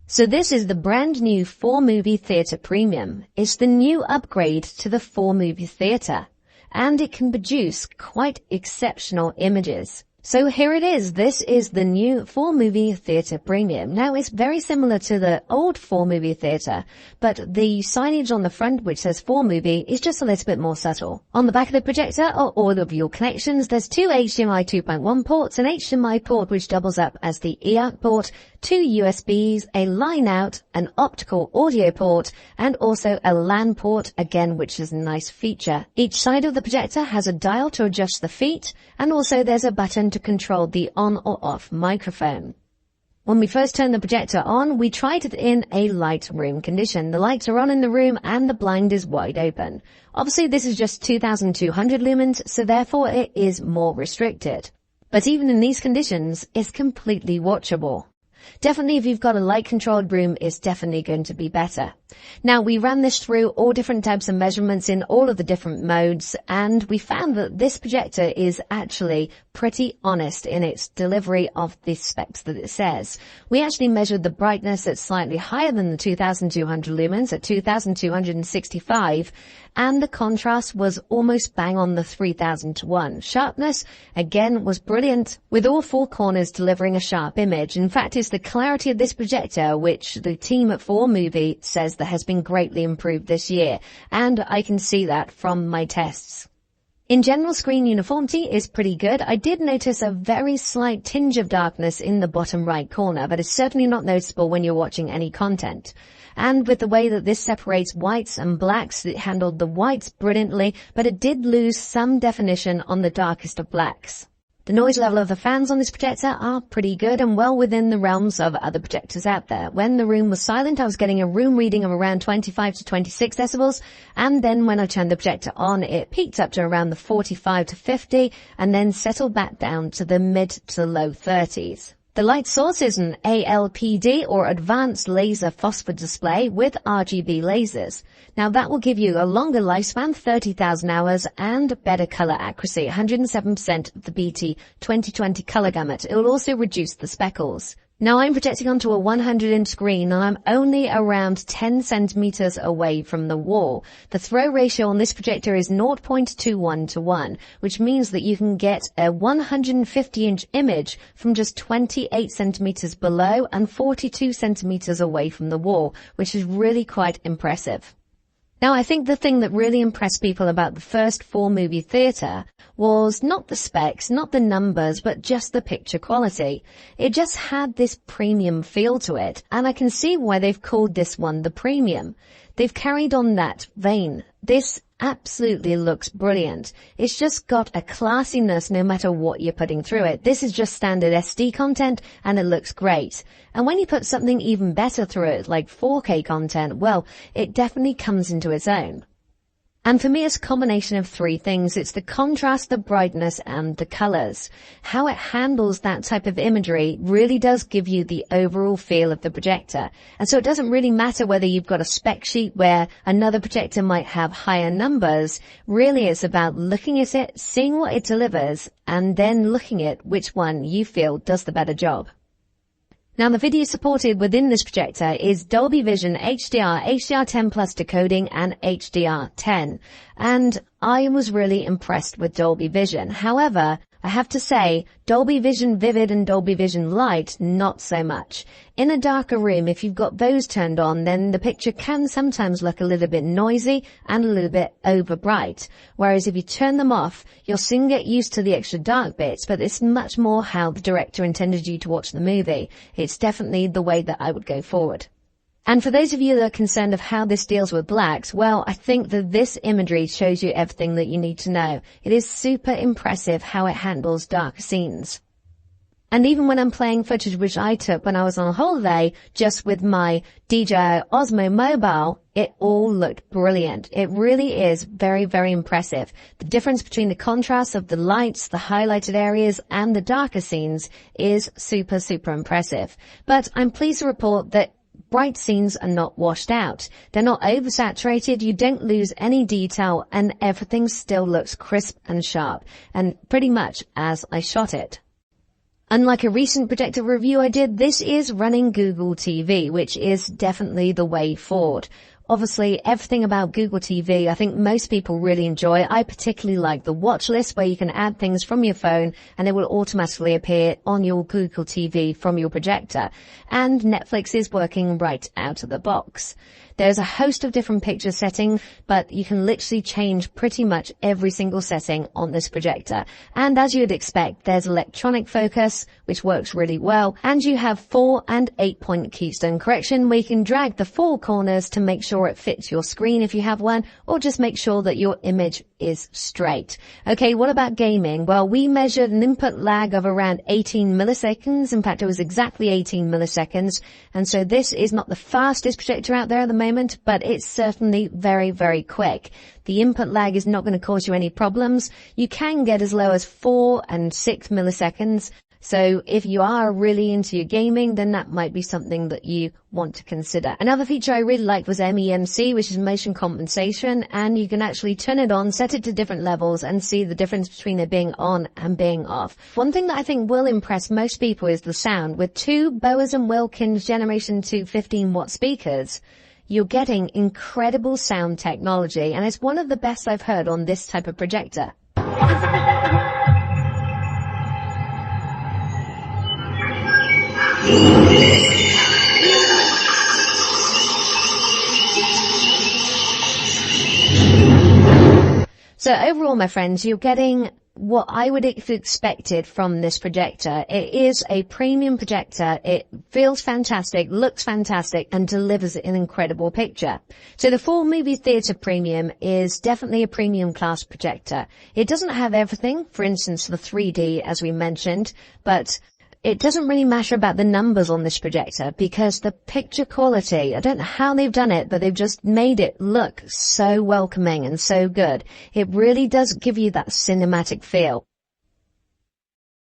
So this is the brand new Formovie Theatre Premium. It's the new upgrade to the Formovie Theatre, and it can produce quite exceptional images. So here it is. This is the new Formovie Theatre Premium. Now, it's very similar to the old Formovie Theatre, but the signage on the front, which says Formovie, is just a little bit more subtle. On the back of the projector are all of your connections. There's two HDMI 2.1 ports, an HDMI port which doubles up as the eARC port, two USBs, a line out, an optical audio port, and also a LAN port, again, which is a nice feature. Each side of the projector has a dial to adjust the feet, and also there's a button to control the on or off microphone. When we first turn the projector on, we tried it in a light room condition. The lights are on in the room and the blind is wide open. Obviously, this is just 2200 lumens, so therefore it is more restricted. But even in these conditions, it's completely watchable. Definitely, if you've got a light-controlled room, it's definitely going to be better. Now, we ran this through all different types of measurements in all of the different modes, and we found that this projector is actually pretty honest in its delivery of the specs that it says. We actually measured the brightness at slightly higher than the 2200 lumens at 2265, and the contrast was almost bang on the 3000:1. Sharpness, again, was brilliant, with all four corners delivering a sharp image. In fact, it's the clarity of this projector which the team at Formovie says that has been greatly improved this year, and I can see that from my tests. In general, screen uniformity is pretty good. I did notice a very slight tinge of darkness in the bottom right corner, but it's certainly not noticeable when you're watching any content. And with the way that this separates whites and blacks, it handled the whites brilliantly, but it did lose some definition on the darkest of blacks. The noise level of the fans on this projector are pretty good and well within the realms of other projectors out there. When the room was silent, I was getting a room reading of around 25 to 26 decibels, and then when I turned the projector on, it peaked up to around the 45 to 50, and then settled back down to the mid to low 30s. The light source is an ALPD or Advanced Laser Phosphor display with RGB lasers. Now that will give you a longer lifespan, 30,000 hours, and better color accuracy, 107% of the BT 2020 color gamut. It will also reduce the speckles. Now I'm projecting onto a 100-inch screen and I'm only around 10 centimeters away from the wall. The throw ratio on this projector is 0.21 to 1, which means that you can get a 150-inch image from just 28 centimeters below and 42 centimeters away from the wall, which is really quite impressive. Now, I think the thing that really impressed people about the first Formovie Theatre was not the specs, not the numbers, but just the picture quality. It just had this premium feel to it, and I can see why they've called this one the premium. They've carried on that vein. This absolutely looks brilliant. It's just got a classiness no matter what you're putting through it. This is just standard SD content and it looks great. And when you put something even better through it, like 4K content, well, it definitely comes into its own. And for me, it's a combination of three things. It's the contrast, the brightness, and the colors. How it handles that type of imagery really does give you the overall feel of the projector. And so it doesn't really matter whether you've got a spec sheet where another projector might have higher numbers. Really, it's about looking at it, seeing what it delivers, and then looking at which one you feel does the better job. Now, the video supported within this projector is Dolby Vision HDR, HDR10 Plus decoding, and HDR10. And I was really impressed with Dolby Vision. However, I have to say, Dolby Vision Vivid and Dolby Vision Light, not so much. In a darker room, if you've got those turned on, then the picture can sometimes look a little bit noisy and a little bit over bright. Whereas if you turn them off, you'll soon get used to the extra dark bits, but it's much more how the director intended you to watch the movie. It's definitely the way that I would go forward. And for those of you that are concerned of how this deals with blacks, well, I think that this imagery shows you everything that you need to know. It is super impressive how it handles dark scenes. And even when I'm playing footage which I took when I was on holiday, just with my DJI Osmo mobile, it all looked brilliant. It really is very, very impressive. The difference between the contrast of the lights, the highlighted areas, and the darker scenes is super, super impressive. But I'm pleased to report that bright scenes are not washed out. They're not oversaturated, you don't lose any detail, and everything still looks crisp and sharp, and pretty much as I shot it. Unlike a recent projector review I did, this is running Google TV, which is definitely the way forward. Obviously, everything about Google TV, I think most people really enjoy. I particularly like the watch list where you can add things from your phone and it will automatically appear on your Google TV from your projector. And Netflix is working right out of the box. There's a host of different picture settings, but you can literally change pretty much every single setting on this projector. And as you'd expect, there's electronic focus, which works really well. And you have 4 and 8 point keystone correction where you can drag the 4 corners to make sure it fits your screen if you have one, or just make sure that your image is straight. Okay, what about gaming? Well, we measured an input lag of around 18 milliseconds. In fact, it was exactly 18 milliseconds. And so this is not the fastest projector out there at the moment, but it's certainly very, very quick. The input lag is not going to cause you any problems. You can get as low as 4 and 6 milliseconds. So if you are really into your gaming, then that might be something that you want to consider. Another feature I really liked was MEMC, which is motion compensation, and you can actually turn it on, set it to different levels, and see the difference between it being on and being off. One thing that I think will impress most people is the sound. With 2 Bowers and Wilkins Generation 2 15-watt speakers, you're getting incredible sound technology, and it's one of the best I've heard on this type of projector. So overall, my friends, you're getting what I would have expected from this projector. It is a premium projector. It feels fantastic, looks fantastic, and delivers an incredible picture. So the Formovie Theatre Premium is definitely a premium class projector. It doesn't have everything, for instance, the 3D, as we mentioned, but it doesn't really matter about the numbers on this projector because the picture quality, I don't know how they've done it, but they've just made it look so welcoming and so good. It really does give you that cinematic feel.